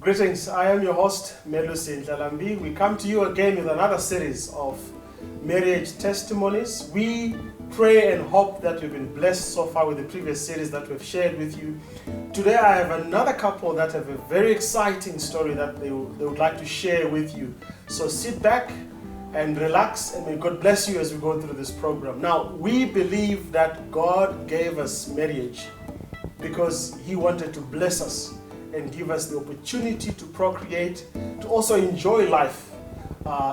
Greetings, I am your host, MelVee. We come to you again with another series of marriage testimonies. We pray and hope that you've been blessed so far with the previous series that we've shared with you. Today I have another couple that have a very exciting story that they would like to share with you. So sit back and relax, and may God bless you as we go through this program. Now, we believe that God gave us marriage because He wanted to bless us and give us the opportunity to procreate, to also enjoy life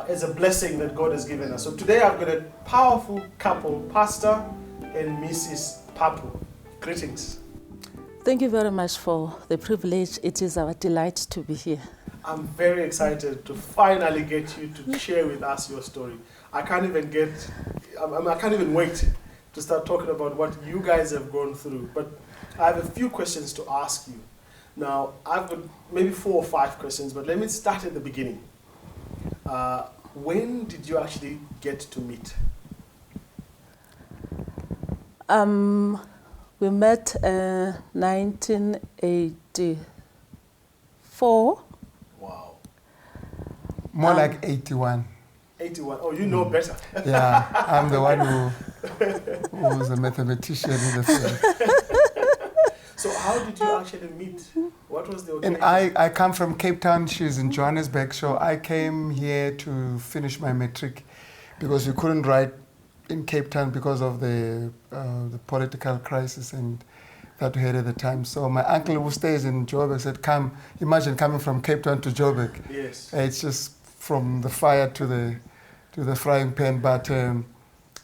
as a blessing that God has given us. So today I've got a powerful couple, Pastor and Mrs. Papu. Greetings. Thank you very much for the privilege. It is our delight to be here. I'm very excited to finally get you to share with us your story. I can't even wait to start talking about what you guys have gone through. But I have a few questions to ask you. Now, I've got maybe 4 or 5 questions, but let me start at the beginning. When did you actually get to meet? We met in 1984. Wow. More like 81. 81. Oh, you know better. Yeah, I'm the one who was a mathematician in the field. So how did you actually meet? What was the occasion? And I come from Cape Town, she's in Johannesburg, so I came here to finish my matric because we couldn't write in Cape Town because of the political crisis and that we had at the time. So my uncle who stays in Joburg said, come, imagine coming from Cape Town to Joburg. Yes. It's just from the fire to the frying pan. But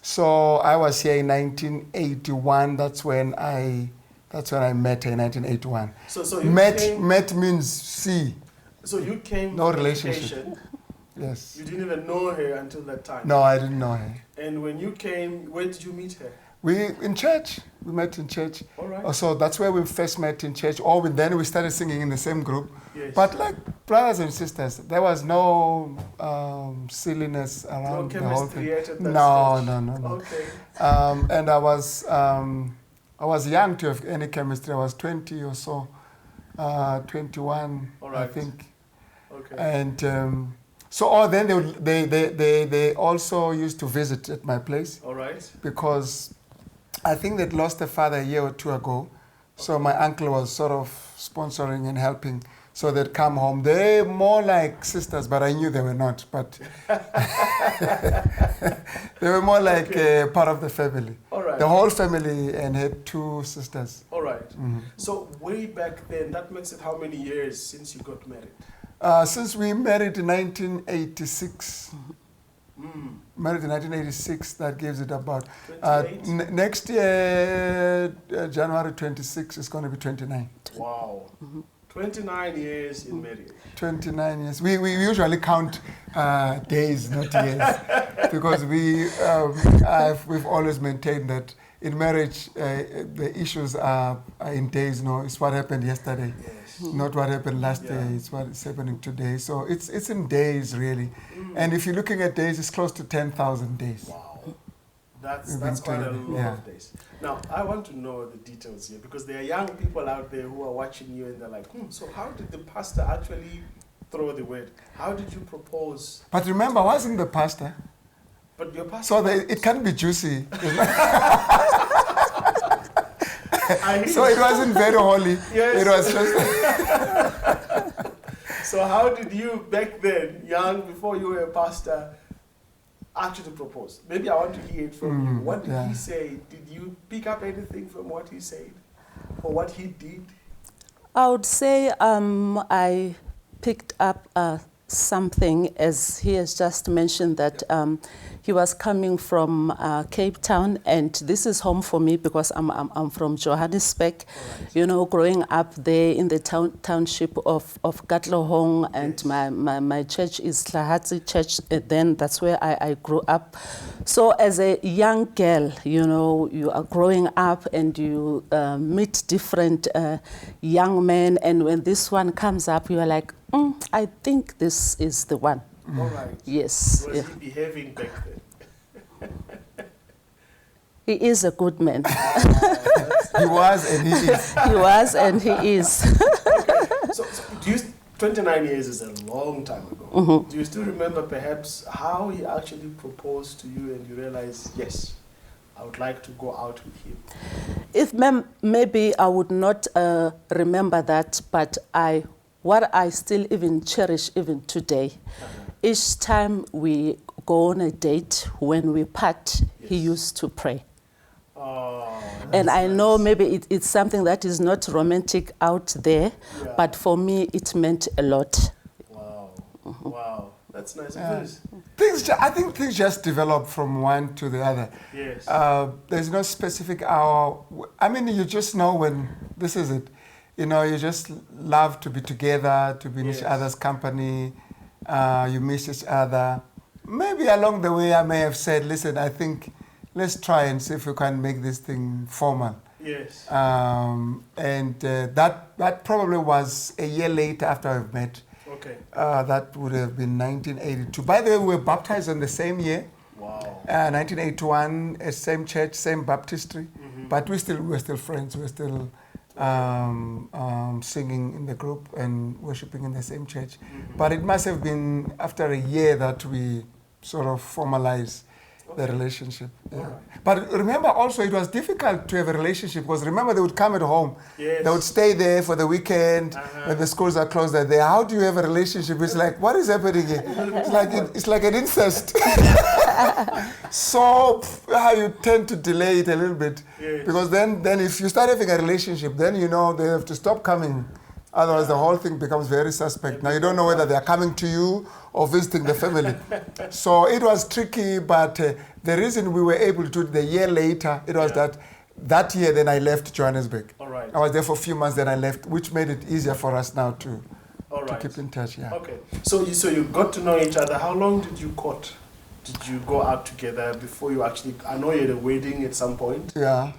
so I was here in 1981, that's when I met her in 1981. So you met means see. So you came No from relationship. education. Yes. You didn't even know her until that time. No, I didn't know her. And when you came, where did you meet her? In church. We met in church. All right. So that's where we first met in church. Then we started singing in the same group. Yes. But like brothers and sisters, there was no silliness around the whole thing. At that No. Okay. And I was young to have any chemistry. I was 20 or so, 21, All right. I think. Okay. And then they also used to visit at my place. All right. Because I think they'd lost a father a year or 2 ago. So my uncle was sort of sponsoring and helping. So they'd come home. They're more like sisters, but I knew they were not. But they were more like part of the family. All right. The whole family, and had 2 sisters. All right. Mm-hmm. So way back then, that makes it how many years since you got married? Since we married in 1986. Married in 1986, that gives it about... next year, January 26, is going to be 29. Wow. 29 years in marriage. 29 years. We usually count days, not years, because we've always maintained that in marriage the issues are in days. No, it's what happened yesterday, not what happened last day. It's what is happening today. So it's in days really, and if you're looking at days, it's close to 10,000 days. Wow. That's quite a lot of days. Now, I want to know the details here because there are young people out there who are watching you and they're like, so how did the pastor actually throw the word? How did you propose? But remember, I wasn't the pastor. But your pastor... So it can't be juicy. So it wasn't very holy. Yes. It was just... So how did you, back then, young, before you were a pastor, actually propose? Maybe I want to hear it from you. What did he say? Did you pick up anything from what he said or what he did? I would say I picked up something, as he has just mentioned, that he was coming from Cape Town, and this is home for me because I'm from Johannesburg. Right. You know, growing up there in the township of Katlohong, and my church is Tlahatsi Church. Then that's where I grew up. So as a young girl, you know, you are growing up and you meet different young men, and when this one comes up, you are like, I think this is the one. All right. Yes. Was he behaving back then? He is a good man. He was and he is. He was and he is. So do you 29 years is a long time ago. Do you still remember perhaps how he actually proposed to you and you realized, yes, I would like to go out with him? If maybe I would not remember that, but what I still even cherish even today, each time we go on a date, when we part, he used to pray. Oh, And I nice. know maybe it's something that is not romantic out there, Yeah. but for me it meant a lot. Wow. Wow. That's nice. I think things just develop from one to the other. Yes. There's no specific hour. I mean, you just know when this is it. You know, you just love to be together, to be in each Yes. other's company. You miss each other. Maybe along the way I may have said, listen, I think let's try and see if we can make this thing formal. Yes. And that probably was a year later after I've met. Okay. That would have been 1982. By the way, we were baptized in the same year. Wow. 1981, same church, same baptistry. But we're still friends. We're still singing in the group and worshiping in the same church. But it must have been after a year that we sort of formalized the relationship. Yeah. Alright. But remember also it was difficult to have a relationship because remember they would come at home. Yes. They would stay there for the weekend when the schools are closed. They're there. How do you have a relationship? It's like, what is happening here? It's like an incest. So you tend to delay it a little bit. Yes. Because then if you start having a relationship, then you know they have to stop coming. Otherwise, the whole thing becomes very suspect. Now, you don't know whether they are coming to you or visiting the family. So it was tricky, but the reason we were able to do it the year later, it was that year then I left Johannesburg. All right. I was there for a few months, then I left, which made it easier for us now to All keep in touch. Yeah. Okay. So you got to know each other. How long did you court? Did you go out together before you actually... I know you had a wedding at some point. Yeah.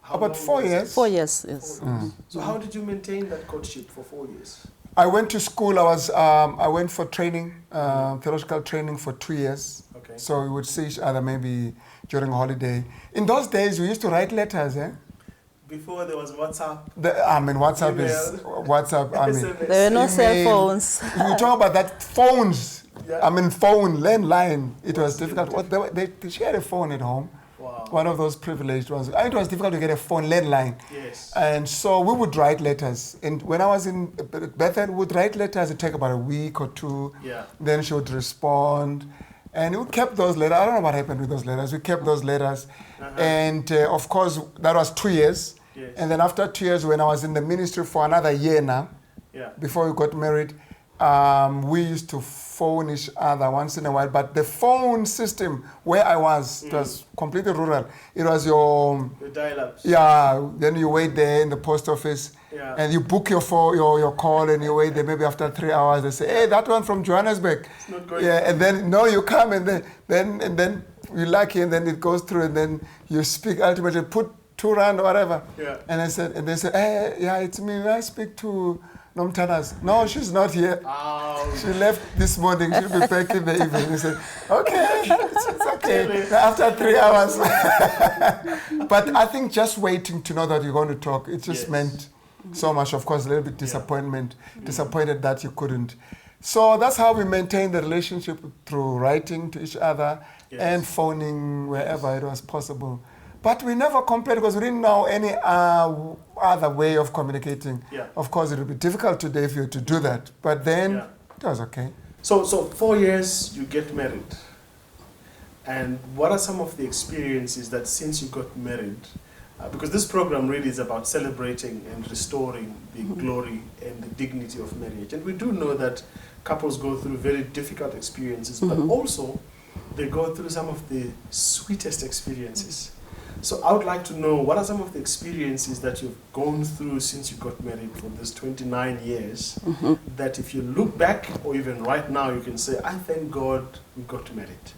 How About long 4 was it? years. 4 years, yes. 4 years. So how did you maintain that courtship for 4 years? I went to school. I went for training, theological training for 2 years. Okay. So we would see each other maybe during a holiday. In those days, we used to write letters, eh? Before there was WhatsApp. WhatsApp is Email. WhatsApp. SMS. There were no cell Email. phones. You talk about that phones. Yeah. Phone, landline. It was difficult. They shared a phone at home. Wow. One of those privileged ones. It was difficult to get a phone, landline. Yes. And so we would write letters. And when I was in Bethel, we would write letters. It would take about a week or two. Yeah. Then she would respond. And we kept those letters. I don't know what happened with those letters. We kept those letters. And of course, that was 2 years. Yes. And then after 2 years, when I was in the ministry for another year now, Yeah. before we got married, we used to phone each other once in a while. But the phone system where I was, it was completely rural. It was your... The dial-ups. Yeah, then you wait there in the post office Yeah. and you book your call and you wait there maybe after 3 hours. They say, hey, that one from Johannesburg. It's not going. Yeah, and then no, you come and then you're lucky and then it goes through and then you speak ultimately, put 2 rand or whatever. Yeah. And they said, hey, yeah, it's me. May I speak to Nomthandazo? No, she's not here. Oh. She left this morning. She'll be back in the evening. I said, okay, it's okay. After 3 hours. But I think just waiting to know that you're going to talk, it just Yes. meant so much. Of course, a little bit disappointed that you couldn't. So that's how we maintained the relationship through writing to each other Yes. and phoning wherever it was possible. But we never compared because we didn't know any other way of communicating. Yeah. Of course, it would be difficult today for you to do that. But then Yeah. it was okay. So 4 years you get married. And what are some of the experiences that since you got married, because this program really is about celebrating and restoring the glory and the dignity of marriage. And we do know that couples go through very difficult experiences, but also they go through some of the sweetest experiences. So I would like to know, what are some of the experiences that you've gone through since you got married for this 29 years, that if you look back or even right now, you can say, I thank God we got married.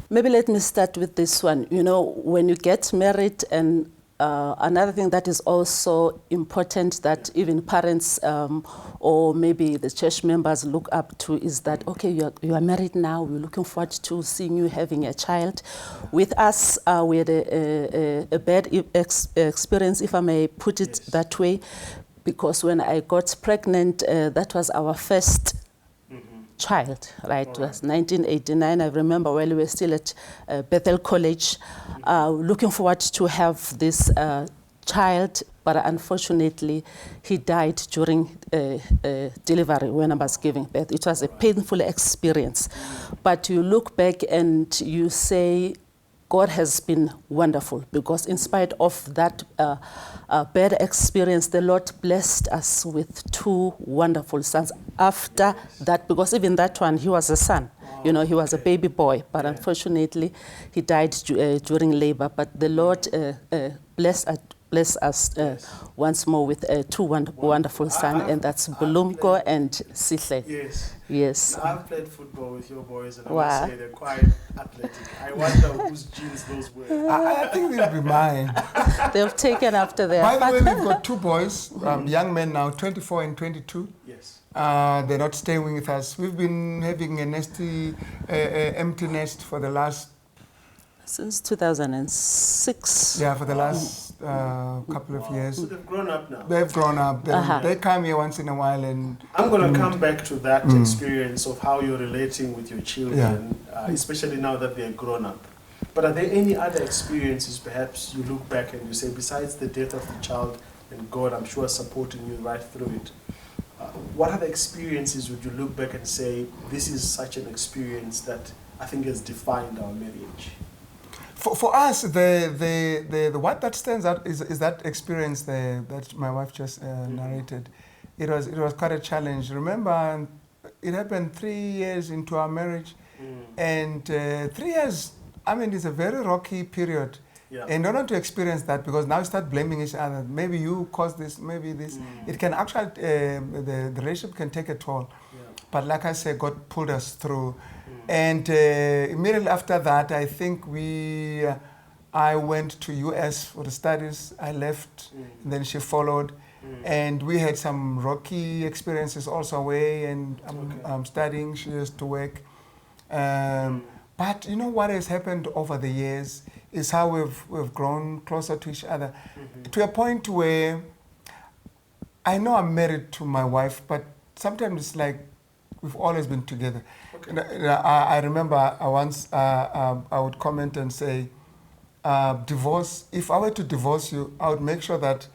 Maybe let me start with this one. You know, when you get married, and another thing that is also important that even parents or maybe the church members look up to is that, okay, you are married now, we're looking forward to seeing you having a child. With us, we had a bad experience, if I may put it that way, because when I got pregnant, that was our first child, right? It was 1989. I remember while we were still at Bethel College, looking forward to have this child, but unfortunately, he died during delivery when I was giving birth. It was a painful experience. But you look back and you say, God has been wonderful, because in spite of that bad experience, the Lord blessed us with 2 wonderful sons after that, because even that one, he was a son. You know, he was a baby boy, but unfortunately, he died during labor. But the Lord bless us once more with 2 wonderful sons, and that's Bulumko and Sihle. Yes. Yes. Now, I've played football with your boys, and I must say they're quite athletic. I wonder whose genes those were. I think they'll be mine. They've taken after their By the way, father. we've got 2 boys, young men now, 24 and 22. Yes. They're not staying with us. We've been having a empty nest for the last... Since 2006. Yeah, for the last couple of years. So they've grown up now. They've grown up. They come here once in a while, and I'm going to come back to that experience of how you're relating with your children, especially now that they're grown up. But are there any other experiences perhaps you look back and you say, besides the death of the child, and God, I'm sure, supporting you right through it, what other experiences would you look back and say, this is such an experience that I think has defined our marriage? For us, the what that stands out is that experience that my wife just narrated. It was quite a challenge. Remember, it happened 3 years into our marriage, and 3 years. I mean, it's a very rocky period, and don't want to experience that, because now you start blaming each other. Maybe you caused this. Maybe this. It can actually the relationship can take a toll. But like I said, God pulled us through. And immediately after that, I think I went to US for the studies. I left, and then she followed. And we had some rocky experiences also away, and I'm studying, she used to work. But you know what has happened over the years is how we've grown closer to each other, to a point where I know I'm married to my wife, but sometimes it's like we've always been together. I remember once I would comment and say, divorce, if I were to divorce you, I would make sure that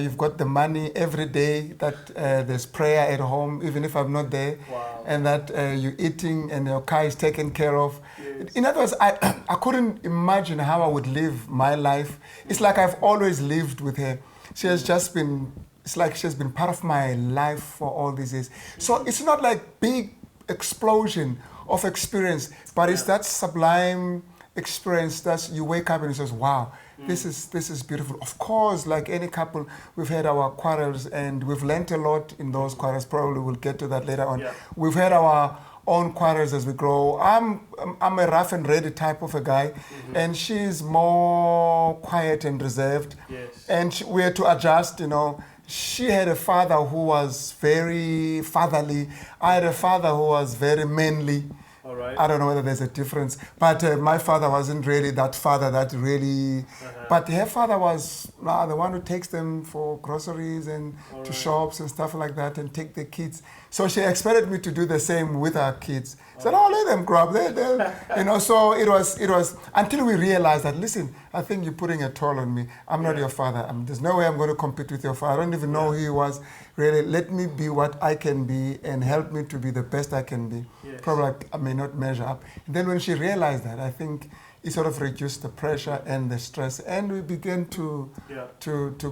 you've got the money every day, that there's prayer at home, even if I'm not there, and that you're eating and your car is taken care of. Yes. In other words, I couldn't imagine how I would live my life. It's like I've always lived with her. She has just been, it's like she's been part of my life for all these years. So it's not like big explosion of experience, but it's that sublime experience that you wake up and you say, wow, this is beautiful. Of course, like any couple, we've had our quarrels, and we've learned a lot in those quarrels. Probably we'll get to that later on. Yeah. We've had our own quarrels as we grow. I'm a rough and ready type of a guy, and she's more quiet and reserved. Yes. And we had to adjust, you know. She had a father who was very fatherly. I had a father who was very manly. All right. I don't know whether there's a difference, but my father wasn't really that father that really, but her father was the one who takes them for groceries and to shops and stuff like that, and take the kids. So she expected me to do the same with our kids. Said, oh, let them grow up. You know, so it was until we realized that, listen, I think you're putting a toll on me. I'm not your father. There's no way I'm going to compete with your father. I don't even know who he was. Really, let me be what I can be and help me to be the best I can be. Yes. Probably I may not measure up. And then when she realized that, I think it sort of reduced the pressure and the stress, and we began to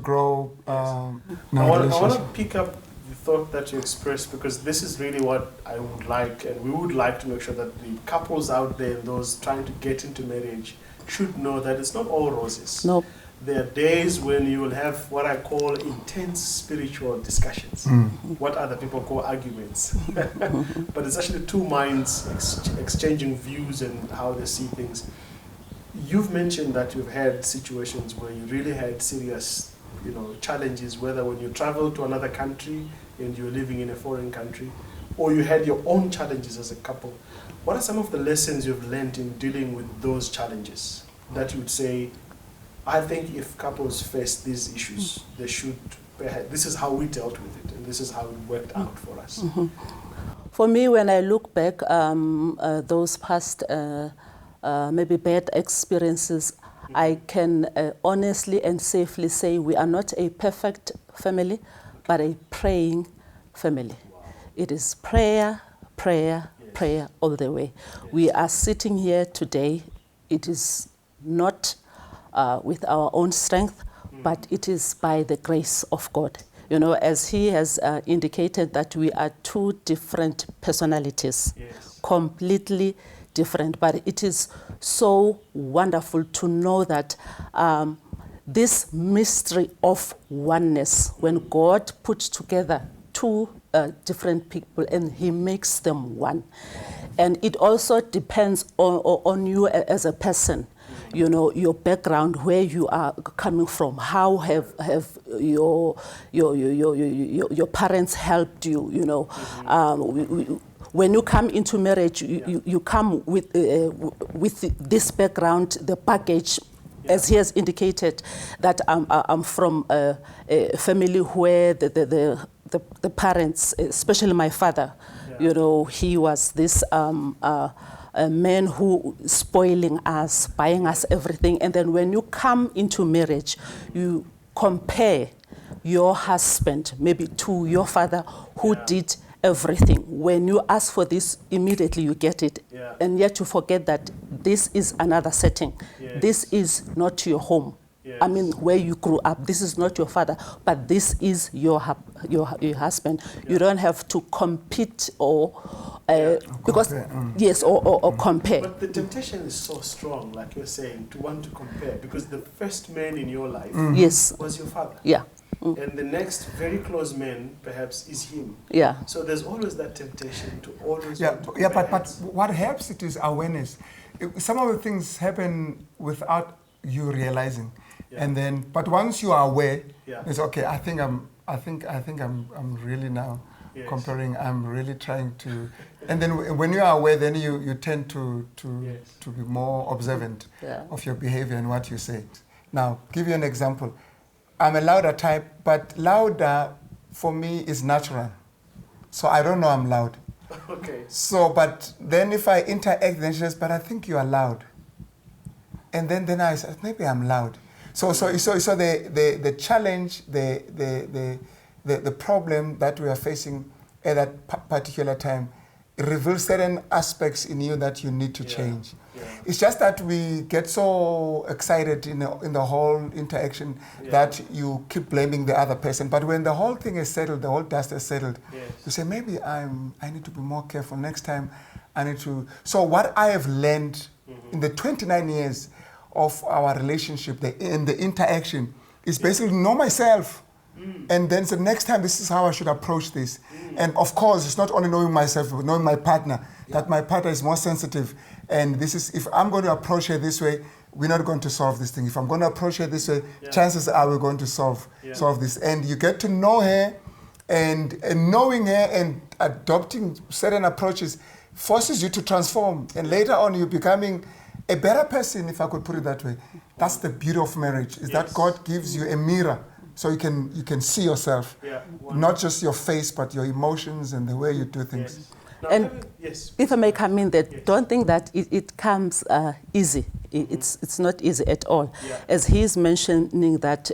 grow. I want to pick up the thought that you expressed, because this is really what I would like, and we would like to make sure that the couples out there and those trying to get into marriage should know that it's not all roses. Nope. There are days when you will have what I call intense spiritual discussions, what other people call arguments. But it's actually two minds exchanging views and how they see things. You've mentioned that you've had situations where you really had serious, challenges, whether when you travel to another country and you're living in a foreign country, or you had your own challenges as a couple. What are some of the lessons you've learned in dealing with those challenges that you would say, I think if couples face these issues, they should this is how we dealt with it, and this is how it worked out for us. Mm-hmm. For me, when I look back, those past maybe bad experiences, I can honestly and safely say we are not a perfect family, but a praying family. Wow. It is prayer, prayer, prayer all the way. We are sitting here today. It is not with our own strength, but it is by the grace of God. You know, as he has indicated that we are two different personalities, completely different. But it is so wonderful to know that this mystery of oneness, when God puts together two different people and he makes them one. And it also depends on you as a person. You know, your background, where you are coming from, how have your parents helped you, you know. When you come into marriage, you come with this background, the baggage, as he has indicated, that I'm from a family where the parents, especially my father, you know, he was this a man who spoiling us, buying us everything. And then when you come into marriage, you compare your husband maybe to your father who did everything. When you ask for this, immediately you get it. And yet you forget that this is another setting. This is not your home. I mean, where you grew up. This is not your father, but this is your husband. You don't have to compete or because compare. Yes, or compare. But the temptation is so strong, like you're saying, to want to compare, because the first man in your life Yes. was your father. Yeah. And the next very close man, perhaps, is him. Yeah. So there's always that temptation to always want to but compare. what helps it is awareness. Some of the things happen without you realizing. And then, but once you are aware, it's okay. I think I'm really now comparing. I'm really trying to, and then when you are aware, then you tend to be more observant of your behavior and what you say. Now, give you an example. I'm a louder type, but louder for me is natural. So I don't know I'm loud. Okay. So, but then if I interact, then she says, "But I think you are loud." And then I say, "Maybe I'm loud." So the challenge, the problem that we are facing at that particular time, it reveals certain aspects in you that you need to change. It's just that we get so excited in the whole interaction that you keep blaming the other person. But when the whole thing is settled, the whole dust is settled, you say, maybe I need to be more careful next time. I need to. So what I have learned in the 29 years of our relationship, in the interaction, is basically know myself. And then the next time, this is how I should approach this. And of course, it's not only knowing myself, but knowing my partner, that my partner is more sensitive. And this is, if I'm going to approach her this way, we're not going to solve this thing. If I'm going to approach her this way, chances are we're going to solve this. And you get to know her, and knowing her and adopting certain approaches forces you to transform. And later on, you're becoming a better person, if I could put it that way. That's the beauty of marriage, is that God gives you a mirror so you can see yourself, not just your face, but your emotions and the way you do things. Now, And if I may come in there, don't think that it comes easy. It's not easy at all. As he's mentioning that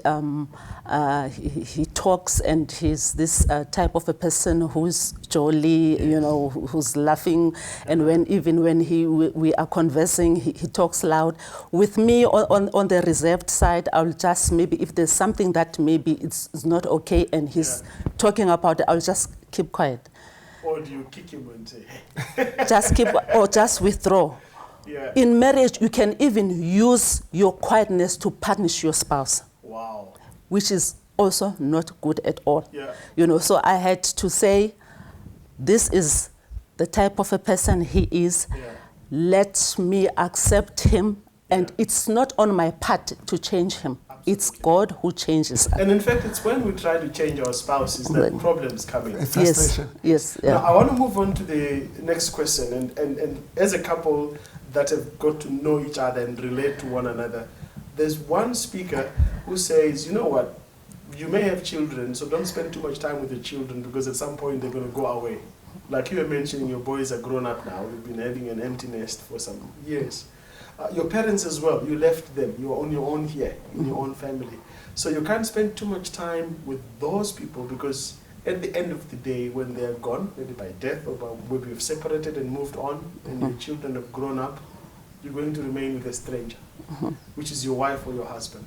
he talks and he's this type of a person who's jolly, you know, who's laughing, and even when we are conversing, he talks loud. With me on the reserved side, I'll just maybe, if there's something that maybe it's not okay and he's talking about it, I'll just keep quiet. Or do you kick him and say, hey? Just keep, or just withdraw. In marriage, you can even use your quietness to punish your spouse. Wow. Which is also not good at all. You know, so I had to say, this is the type of a person he is. Let me accept him. And it's not on my part to change him. It's God who changes us. And in fact, it's when we try to change our spouses that problems come in. Yes. Now, I want to move on to the next question. And as a couple that have got to know each other and relate to one another, there's one speaker who says, you know what, you may have children, so don't spend too much time with your children because at some point they're going to go away. Like you were mentioning, your boys are grown up now. You've been having an empty nest for some years. Your parents as well, you left them. You're on your own here, in your own family. So you can't spend too much time with those people because at the end of the day, when they are gone, maybe by death or by, maybe you've separated and moved on and your children have grown up, you're going to remain with a stranger, which is your wife or your husband.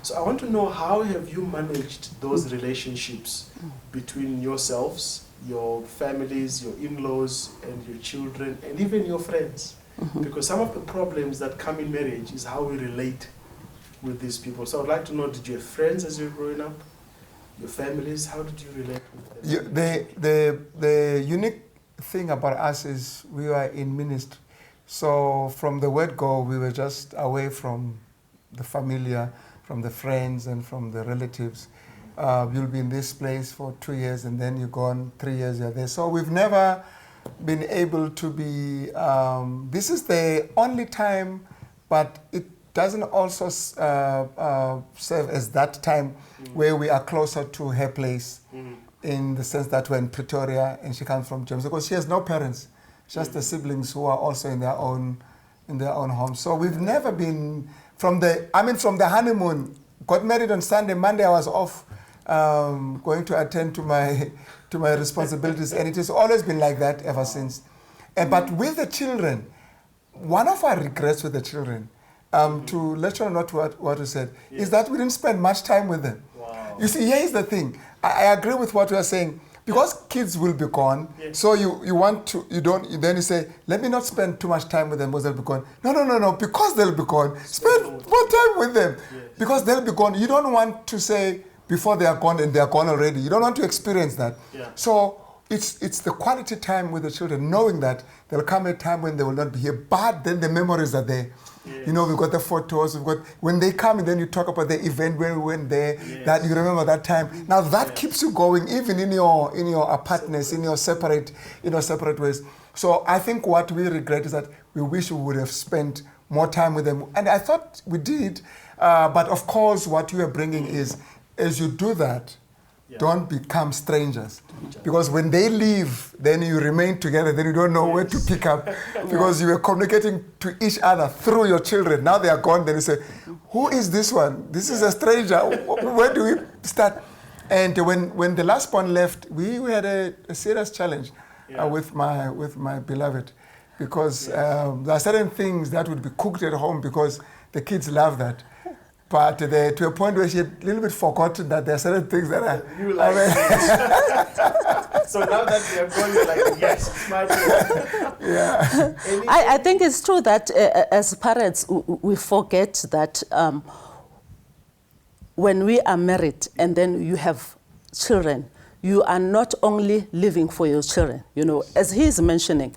So I want to know, how have you managed those relationships between yourselves, your families, your in-laws, and your children, and even your friends? Because some of the problems that come in marriage is how we relate with these people. So I'd like to know, did you have friends as you were growing up? Your families, how did you relate with them? The unique thing about us is we were in ministry. So from the word go, we were just away from the familiar, from the friends and from the relatives. You'll be in this place for 2 years and then you're gone, 3 years you're there. So we've never been able to be, this is the only time, but it doesn't also serve as that time where we are closer to her place in the sense that we're in Pretoria and she comes from James, because she has no parents, just the siblings who are also in their own home. So we've never been from the honeymoon, got married on Sunday, Monday I was off, going to attend to my responsibilities, and it has always been like that ever since. But with the children, one of our regrets with the children, to let you know what you said, is that we didn't spend much time with them. Wow. You see, here's the thing. I agree with what you are saying. Because kids will be gone, so then you say, let me not spend too much time with them because they'll be gone. No, because they'll be gone, spend more time with them. Because they'll be gone. You don't want to say before they are gone and they are gone already. You don't want to experience that. So it's the quality time with the children, knowing that there'll come a time when they will not be here, but then the memories are there. You know, we've got the photos, when they come and then you talk about the event where we went there, that you remember that time. Now that keeps you going even in your apartness, in your separate ways. So I think what we regret is that we wish we would have spent more time with them. And I thought we did, but of course what you are bringing is, as you do that, don't become strangers. Because when they leave, then you remain together, then you don't know where to pick up. Because you were communicating to each other through your children. Now they are gone, then you say, who is this one? This is a stranger. Where do we start? And when the last one left, we had a serious challenge with my beloved. Because there are certain things that would be cooked at home because the kids love that. But to a point where she had a little bit forgotten that there are certain things that are... You like So now that they are gone, you're like, yes, it's my turn. I think it's true that as parents, we forget that when we are married and then you have children, you are not only living for your children. You know, as he is mentioning,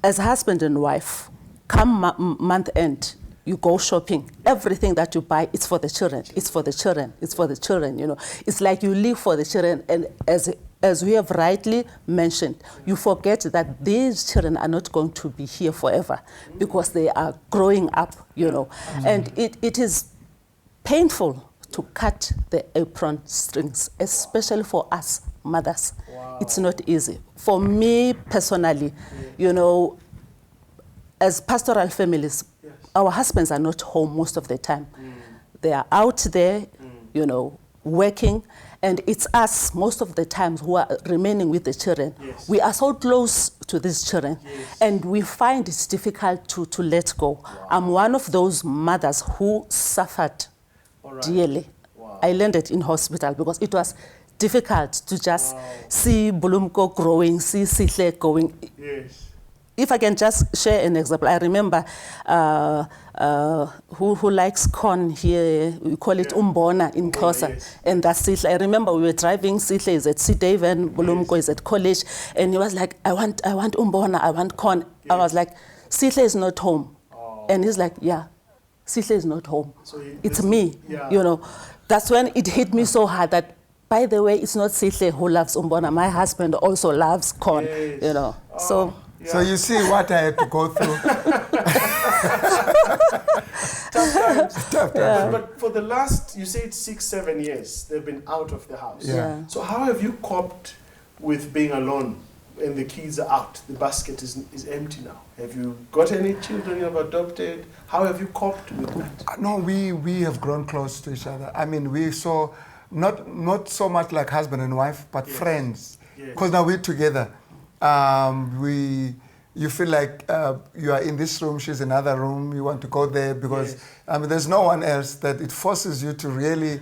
as husband and wife, come month end, you go shopping. Everything that you buy, it's for the children. It's for the children. It's for the children. You know, it's like you live for the children. And as we have rightly mentioned, you forget that these children are not going to be here forever because they are growing up. You know, and it is painful to cut the apron strings, especially for us mothers. Wow. It's not easy. For me personally, you know, as pastoral families, our husbands are not home most of the time. They are out there, you know, working, and it's us most of the times who are remaining with the children. We are so close to these children, and we find it's difficult to let go. I'm one of those mothers who suffered dearly. I landed in hospital because it was difficult to just see Bulumko growing, see Sihle going. If I can just share an example, I remember who likes corn here, we call it umbona in Xhosa, and that's Sihle. I remember we were driving, Sihle is at C. Dave and Bulumko is at college, and he was like, I want umbona, I want corn. I was like, Sihle is not home. And he's like, yeah, Sihle is not home. So it's me, you know. That's when it hit me so hard that, by the way, it's not Sihle who loves umbona. My husband also loves corn, you know. So. So you see what I had to go through. Tough. But for the last, you say it's 6-7 years, they've been out of the house. Yeah. So how have you coped with being alone and the kids are out? The basket is empty now. Have you got any children you have adopted? How have you coped with that? No, we have grown close to each other. I mean, we saw not so much like husband and wife, but Yes. friends. Yes. Because now we're together. You feel like you are in this room, she's in another room, you want to go there because Yes. I mean, there's no one else that it forces you to really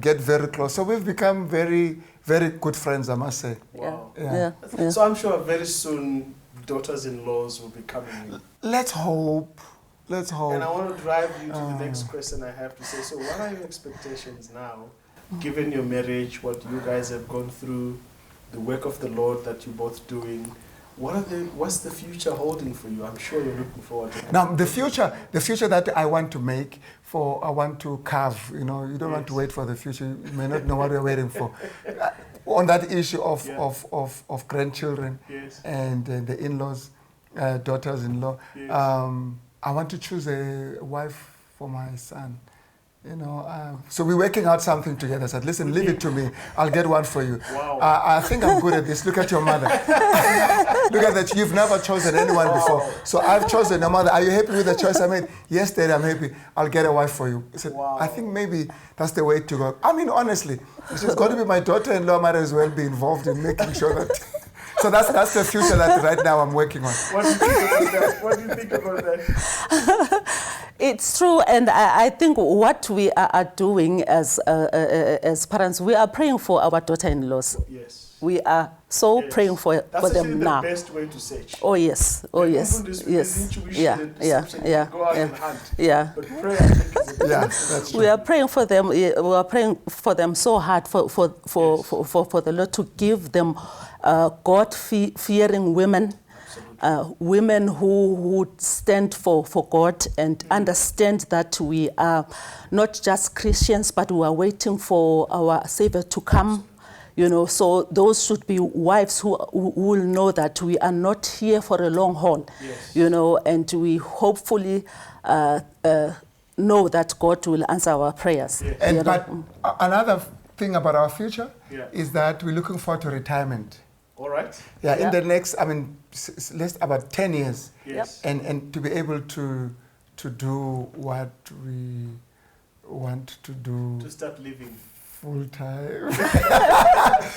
get very close. So we've become very, very good friends, I must say. Wow. Yeah. So I'm sure very soon daughters-in-laws will be coming in. Let's hope. Let's hope. And I want to drive you to the next question I have to say. So what are your expectations now, given your marriage, what you guys have gone through, the work of the Lord that you're both doing? What's the future holding for you? I'm sure you're looking forward to it. Now, the future that I want to make, I want to carve, you know, you don't want to wait for the future. You may not know what you're waiting for. On that issue of grandchildren Yes. and the in-laws, daughters-in-law, Yes. I want to choose a wife for my son. You know, so we're working out something together. I said, listen, leave it to me. I'll get one for you. Wow. I think I'm good at this. Look at your mother. Look at that. You've never chosen anyone before. So I've chosen your mother. Are you happy with the choice I made? Yes, Daddy, I'm happy. I'll get a wife for you. I said, Wow. I think maybe that's the way to go. I mean, honestly, if she's going to be my daughter-in-law, might as well be involved in making sure that... So that's the future that right now I'm working on. What do you think about that? What do you think about that? It's true, and I think what we are doing as parents, we are praying for our daughter-in-laws. Yes. We are so Yes. praying for That's them the now. best way to search. Oh yes, oh yes, Often this yes, intuition yeah, and yeah, deception, yeah, go out yeah, and hunt. yeah. But prayer, I think, is a Yeah, that's true. We are praying for them. We are praying for them so hard for the Lord to give them God-fearing women. Women who would stand for God and understand that we are not just Christians, but we are waiting for our Savior to come. You know, so those should be wives who will know that we are not here for a long haul. Yes. You know, and we hopefully know that God will answer our prayers. Yes. And You know? but another thing about our future Yeah. is that we're looking forward to retirement. All right? Yeah, in Yeah. the next, I mean, less about 10 years, Yes. and to be able to do what we want to do To start living. full time.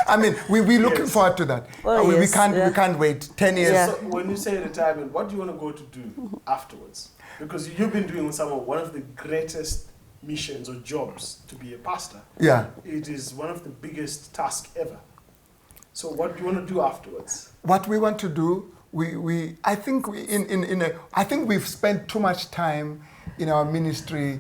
I mean, we're looking Yes. forward to that. Oh, we yes, can't yeah. we can't wait 10 years. Yeah. So when you say retirement, what do you want to go to do afterwards? Because you've been doing one of the greatest missions or jobs to be a pastor. Yeah. It is one of the biggest tasks ever. So what do you want to do afterwards? What we want to do, I think I think we've spent too much time in our ministry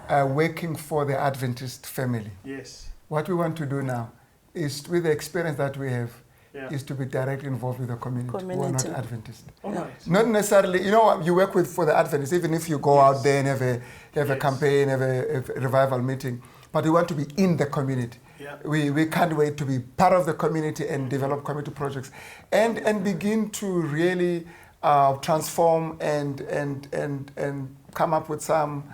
working for the Adventist family. Yes. What we want to do now is, with the experience that we have, Yeah. is to be directly involved with the community who are not Community. Adventist. All Yeah. right. Not necessarily, you know, you work for the Adventists, even if you go out there and have a Yes. campaign, have a revival meeting, but we want to be in the community. Yeah. We can't wait to be part of the community and develop community projects and begin to really transform and come up with some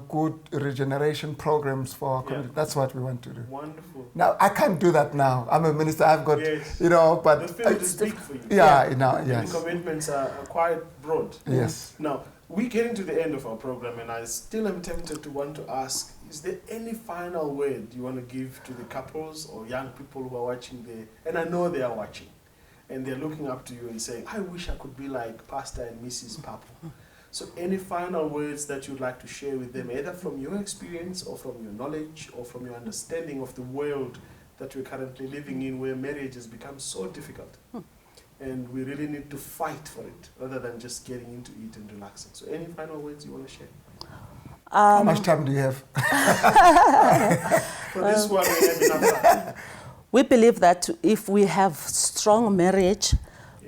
good regeneration programs for our community. Yeah. That's what we want to do. Wonderful. Now, I can't do that now. I'm a minister. I've got, Yes. you know, but... The field is big for you. Yeah, now, The yes. commitments are quite broad. Yes. Now, we're getting to the end of our program, and I still am tempted to want to ask, is there any final word you want to give to the couples or young people who are watching there? And I know they are watching, and they're looking up to you and saying, I wish I could be like Pastor and Mrs. Papu. So any final words that you'd like to share with them, either from your experience or from your knowledge or from your understanding of the world that we're currently living in, where marriage has become so difficult? And we really need to fight for it rather than just getting into it and relaxing. So any final words you want to share? How much time do you have? For this one, we have enough time. We believe that if we have strong marriage,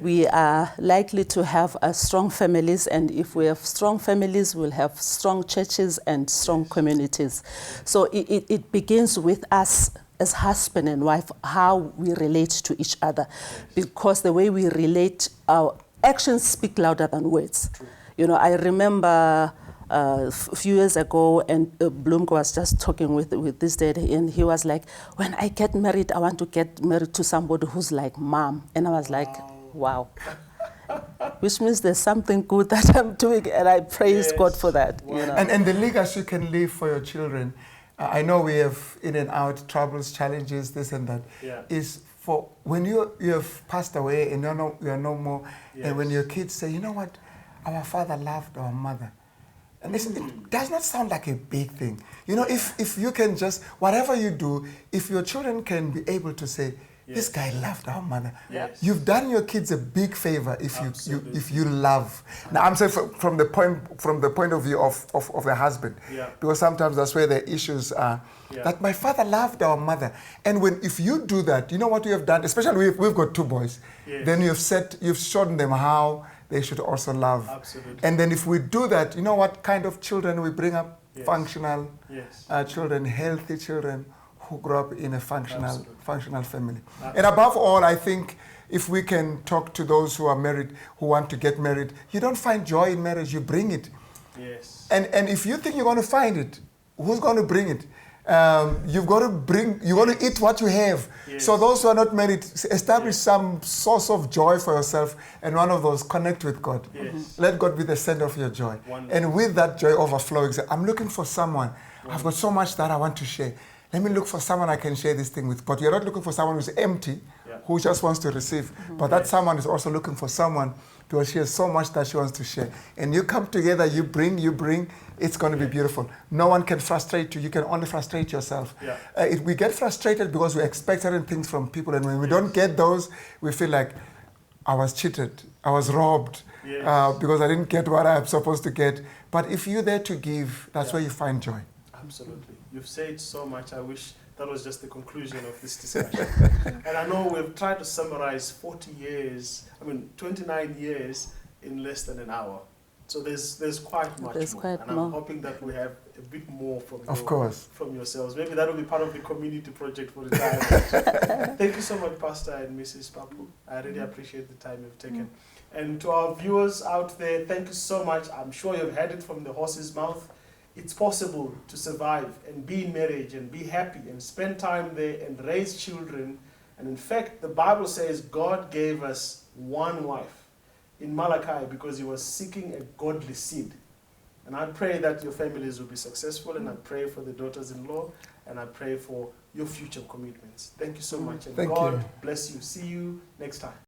we are likely to have strong families, and if we have strong families, we'll have strong churches and strong communities. So it begins with us as husband and wife, how we relate to each other, because the way we relate, our actions speak louder than words. True. You know, I remember a few years ago, and Bloom was just talking with this dad, and he was like, when I get married, I want to get married to somebody who's like mom. And I was like, wow. Which means there's something good that I'm doing, and I praise God for that. Wow. You know? And the legacy you can leave for your children, I know we have in and out troubles, challenges, this and that, is for when you have passed away and you are no more, and when your kids say, you know what, our father loved our mother. And listen, it does not sound like a big thing. You know, if you can just, whatever you do, if your children can be able to say, this guy loved our mother. Yes. You've done your kids a big favor if you love. Now I'm saying from the point of view of the husband, because sometimes that's where the issues are. That my father loved our mother, and if you do that, you know what you have done. Especially we've got two boys. Then you've shown them how they should also love. Absolutely. And then if we do that, you know what kind of children we bring up? Functional children, healthy children, who grew up in a functional family. And above all, I think if we can talk to those who are married, who want to get married, you don't find joy in marriage, you bring it. Yes. And if you think you're going to find it, who's going to bring it? You're going to eat what you have. So those who are not married, establish some source of joy for yourself, and one of those, connect with God. Let God be the center of your joy. Wonderful. And with that joy overflowing, say, I'm looking for someone. I've got so much that I want to share. Let me look for someone I can share this thing with. But you're not looking for someone who's empty, who just wants to receive. But that someone is also looking for someone because she has so much that she wants to share. And you come together, you bring, it's going to be beautiful. No one can frustrate you. You can only frustrate yourself. We get frustrated because we expect certain things from people. And when we don't get those, we feel like, I was cheated. I was robbed because I didn't get what I'm supposed to get. But if you're there to give, that's where you find joy. Absolutely. You've said so much. I wish that was just the conclusion of this discussion. And I know we've tried to summarize 29 years in less than an hour. So there's quite much more. And I'm hoping that we have a bit more from yourselves. Maybe that will be part of the community project for retirement. Thank you so much, Pastor and Mrs. Papu. I really appreciate the time you've taken. And to our viewers out there, thank you so much. I'm sure you've heard it from the horse's mouth. It's possible to survive and be in marriage and be happy and spend time there and raise children. And in fact, the Bible says God gave us one wife in Malachi because he was seeking a godly seed. And I pray that your families will be successful, and I pray for the daughters-in-law, and I pray for your future commitments. Thank you so much, and God bless you. See you next time.